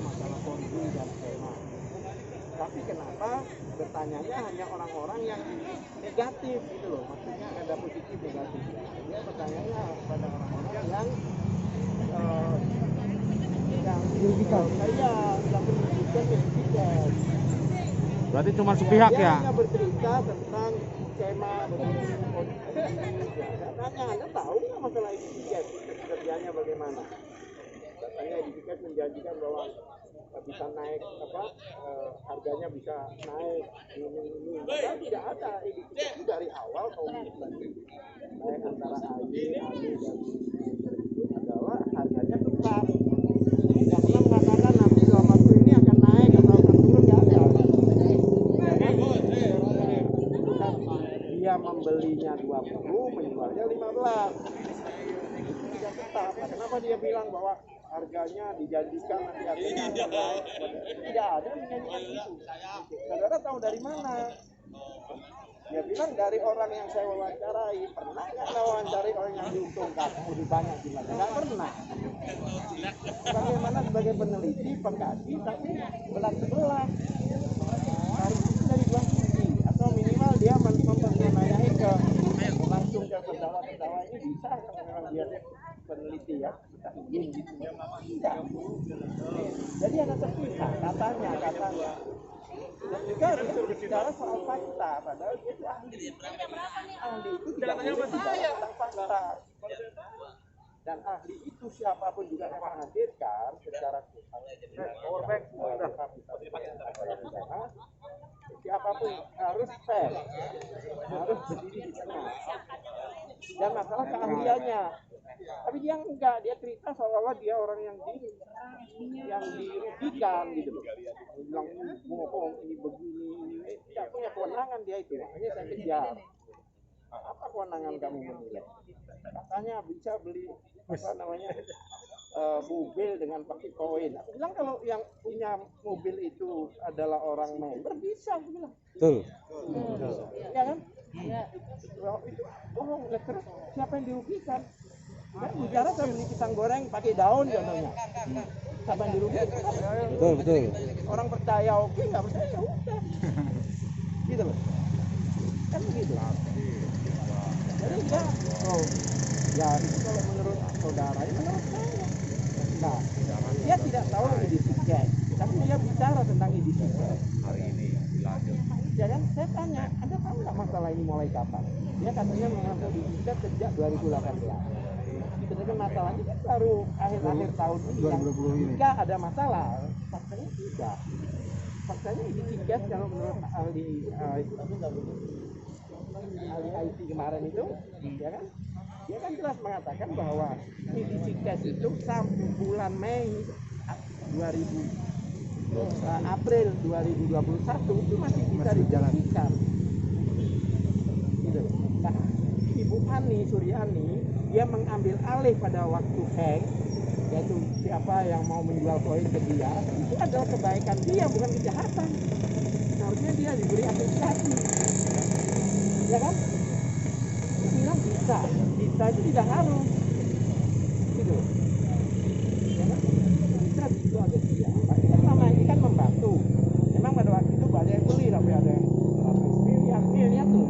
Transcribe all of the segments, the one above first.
masalah ponzi dan skema. Tapi kenapa bertanyanya hanya orang-orang yang negatif gitu loh, maksudnya ada positif negatif. Dia bertanyanya pada orang-orang yang dirugikan. Yang merugikan pendidikan. Berarti cuma sepihak dia ya? Hanya bercerita tentang skema, katanya Anda tahu nggak masalah etiket kerjanya bagaimana? Katanya etiket menjanjikan bahwa bisa naik harganya bisa naik ini. Padahal tidak ada etiket itu dari awal komitmen baik antara AY dan adalah harganya tetap. Tidak pernah mengatakan nanti dalam waktu ini akan naik atau akan turun, nggak ada. Dia membelinya 20, menjualnya 15. Itu tidak tetap. Kenapa dia bilang bahwa harganya dijanjikan nanti harganya akan naik? Tidak ada menjanjikan itu. Saudara tahu dari mana? Dia bilang dari orang yang saya wawancarai. Pernah nggak wawancari orang yang diuntungkan lebih banyak jumlahnya? Nggak pernah. Bagaimana sebagai peneliti, pengkaji, tapi belah sebelah. Harusnya dari dua sisi, atau minimal dia mempertanyakan ke langsung ke terdakwa ini bisa kalau memang dia peneliti ya, kita ingin gitu. Tidak. Jadi ada sepihak katanya. Dan juga harus berbicara soal fakta, padahal dia itu ahli. Ahli itu tidak boleh bicara tentang fakta. Dan ahli itu siapapun juga yang menghadirkan secara siapapun harus fair, harus berdiri di tengah. Dan masalah keahliannya, tapi dia enggak, dia cerita seolah-olah dia orang yang dirugikan gitu loh. Dia bilang bohong, ini begini, ini tidak punya kewenangan dia itu, makanya saya kejar. Apa kewenangan kamu menilai? Katanya bisa beli mobil dengan pakai koin. Aku bilang kalau yang punya mobil itu adalah orang member bisa, aku bilang. Betul. Ya kan? Ya. Itu bohong. Terus siapa yang dirugikan? Kan bicara saya beli pisang goreng pakai daun contohnya. Siapa yang dirugikan? Betul. Orang percaya oke, nggak percaya ya udah. Gitu loh. Kan begitu. Jadi enggak. Ya itu kalau menurut saudara, ya menurut saya. Nah, dia tidak tahu etiket, tapi dia bicara tentang etiket. Hari ini dilanjut. Ya kan, saya tanya, Anda tahu nggak masalah ini mulai kapan? Dia katanya mengaku etiket sejak 2018. Sedangkan masalahnya kan baru akhir-akhir tahun ini yang jika ada masalah, faktanya tidak. Faktanya etiket kalau menurut ahli IT kemarin itu, ya kan? Dia kan jelas mengatakan bahwa etiket itu sampai bulan Mei April 2021 itu masih bisa dijalankan. Gitu. Nah, Ibu Ani Suryani dia mengambil alih pada waktu Heng, yaitu siapa yang mau menjual koin ke dia, itu adalah kebaikan dia, bukan kejahatan. Seharusnya dia diberi apresiasi, ya kan? Dia bilang bisa itu tidak harus, gitu. Ya kan? Bisa itu ada dia. Tapi kan selama ini kan membantu. Memang pada waktu itu banyak yang beli, tapi ada yang miliar tuh.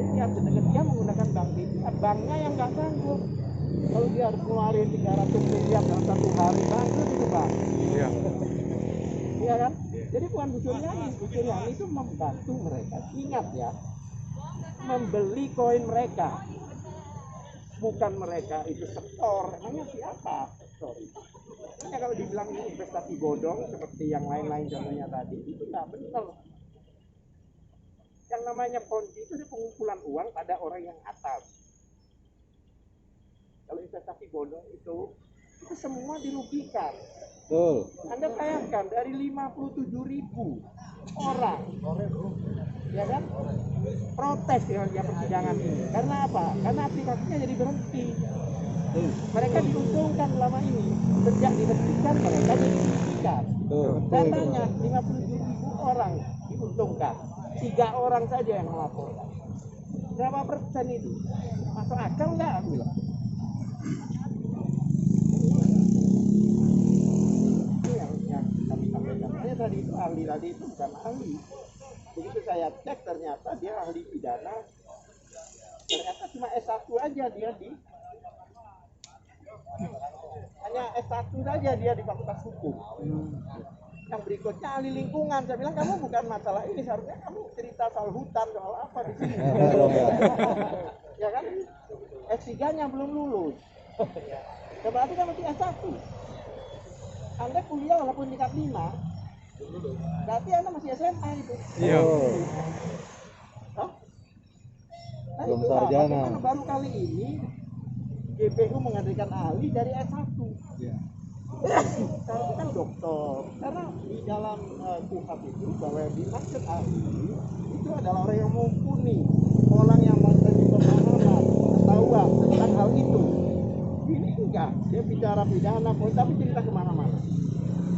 Miliar, sedangkan dia menggunakan bank BCA, banknya yang nggak sanggup. Kalau dia harus keluarin 300 miliar dalam satu hari, bangkrut itu bang. Iya. Iya kan? Jadi bukan Bu Suryani itu membantu mereka. Ingat ya, membeli koin mereka. Bukan mereka itu setor. Emangnya siapa setor itu? Makanya kalau dibilang ini investasi bodong seperti yang lain-lain contohnya tadi, itu nggak benar. Yang namanya ponzi itu pengumpulan uang pada orang yang atas. Kalau investasi bodong itu semua dirugikan. Betul. Anda bayangkan dari 57.000 orang, ya kan, protes di persidangan ini. Karena apa? Karena aplikasinya jadi berhenti. Mereka diuntungkan selama ini. Sejak dihentikan mereka jadi dirugikan. Saya tanya, 57.000 orang diuntungkan, 3 orang saja yang melaporkan. Berapa persen itu? Masuk akal nggak? Ini yang tadi itu bukan ahli. Begitu saya cek ternyata dia ahli pidana. Ternyata cuma S1 aja dia hanya S1 saja dia di Fakultas Hukum. Yang berikutnya ahli lingkungan. Saya bilang kamu bukan masalah ini, seharusnya kamu cerita soal hutan, soal apa di sini. Ya kan? S3-nya belum lulus. Ya berarti kan masih S1. Anda kuliah walaupun tingkat 5, berarti Anda masih SMA itu. Iya. Hah? Nah, Belum itu sarjana. bagaimana baru kali ini GPU menghadirkan ahli dari S1. Iya. Kalau kan dokter, karena di dalam KUHP itu bahwa yang dimaksud ahli itu adalah orang yang mumpuni, orang yang memiliki pemahaman, pengetahuan tentang hal itu. Ini enggak, dia bicara pidana, tapi cerita kemana-mana.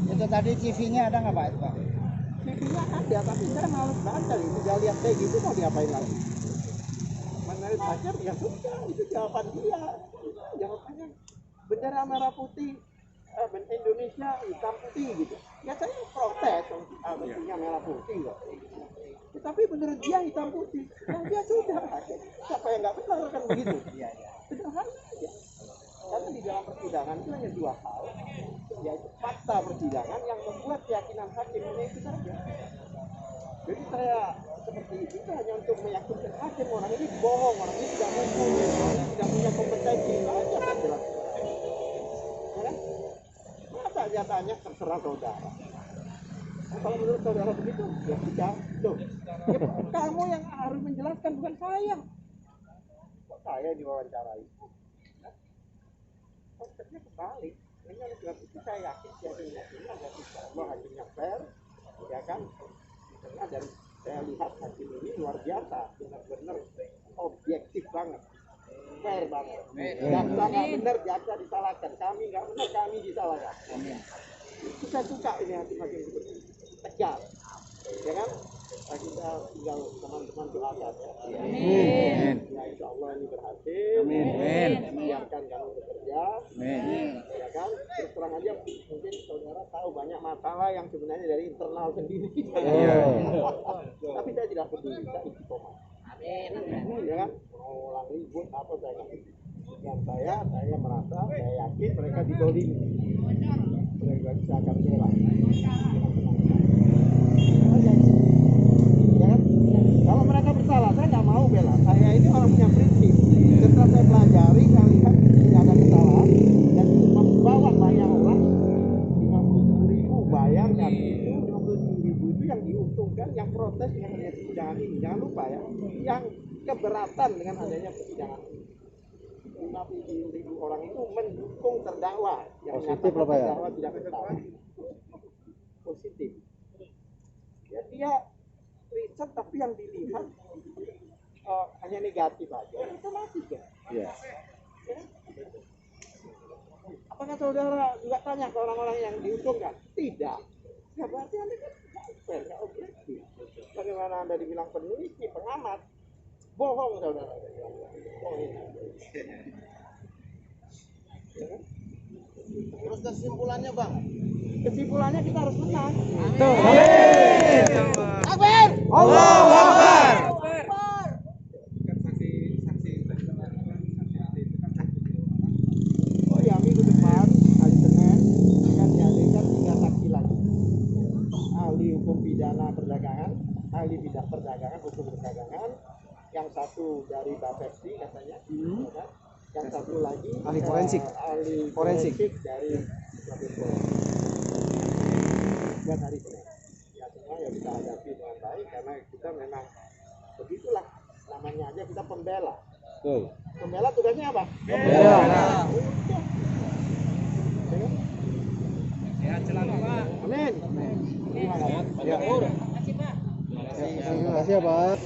Itu tadi CV-nya ada nggak Pak? Itu, Pak? CV-nya ada, tapi saya males baca itu. Dia lihat kayak gitu mau diapain lagi? Menurut pacar ya sudah, itu jawaban dia. Jawabannya bendera merah putih, Indonesia hitam putih gitu. Ya saya protes, bentuknya merah putih loh. Tapi menurut dia hitam putih, ya dia sudah. Siapa yang nggak benar kan begitu? Sederhana aja. Karena di dalam persidangan itu hanya dua hal, yaitu fakta persidangan yang membuat keyakinan hakim itu saja. Jadi saya seperti itu hanya untuk meyakinkan hakim orang ini bohong, orang ini tidak mumpuni, orang ini tidak punya kompetensi, itu aja saya jelaskan. Ya kan? Masa dia tanya terserah saudara. Nah, kalau menurut saudara begitu, ya sudah. Tuh, ya, kamu yang harus menjelaskan, bukan saya. Kok saya diwawancarai? Konsepnya kebalik. Ini oleh sebab itu saya yakin jadinya ini ada insya Allah hakimnya fair, ya kan? Karena dari saya lihat hakim ini luar biasa, benar-benar objektif banget, fair banget. Jaksa nggak benar, jaksa disalahkan. Kami nggak benar, kami disalahkan. Itu saya suka ini hakim-hakim seperti ini, tegas, ya kan? Nah, kita tinggal teman-teman doakan ya. Amin. Ya insya Allah ini berhasil. Amin. Biarkan kamu bekerja. Amin. Ya kan? Terus terang aja mungkin saudara tahu banyak masalah yang sebenarnya dari internal sendiri. Iya. Tapi saya tidak peduli, saya istiqomah. Amin. Ya kan? Mau ulang ribut apa saya nggak peduli. Dan saya merasa, saya yakin mereka didolimi. Mereka bisa akan bela. Ya kan? Kalau mereka bersalah, saya nggak mau bela. Saya ini orang punya prinsip. Setelah saya pelajari, saya lihat tidak ada kesalahan dan membawa banyak orang 50.000 bayar dan itu 50.000 itu yang diuntungkan, yang protes dengan adanya persidangan ini. Jangan lupa ya, yang keberatan dengan adanya persidangan ini. 50.000 orang itu mendukung terdakwa yang Positif menyatakan loh, Pak, ya? terdakwa tidak bersalah. Positif. Ya, dia riset tapi yang dilihat hanya negatif aja, itu mati ya. Iya. Ya. Apakah saudara juga tanya ke orang-orang yang diuntungkan? Tidak. Ya berarti Anda kan fair, nggak objektif. Bagaimana Anda dibilang peneliti, pengamat? Bohong saudara. Bohong. Ya kan? Terus kesimpulannya Bang? Kesimpulannya kita harus menang. Akbar! Allahu Akbar. Oh ya, minggu depan hari Senin akan dihadirkan 3 saksi lagi. Ahli hukum pidana perdagangan, ahli bidang perdagangan, hukum perdagangan. Yang satu dari Bapepti katanya, ya kan? Yang satu lagi Ahli forensik. ahli forensik dari Mabespori. Buat hari Senin. Ya semua ya kita hadapi dengan baik karena kita memang begitulah namanya aja kita pembela. Betul. Pembela tugasnya apa? Pembela. Udah. Ya, selalu Pak. Amin. Terima kasih. Ya. Terima kasih ya, Pak.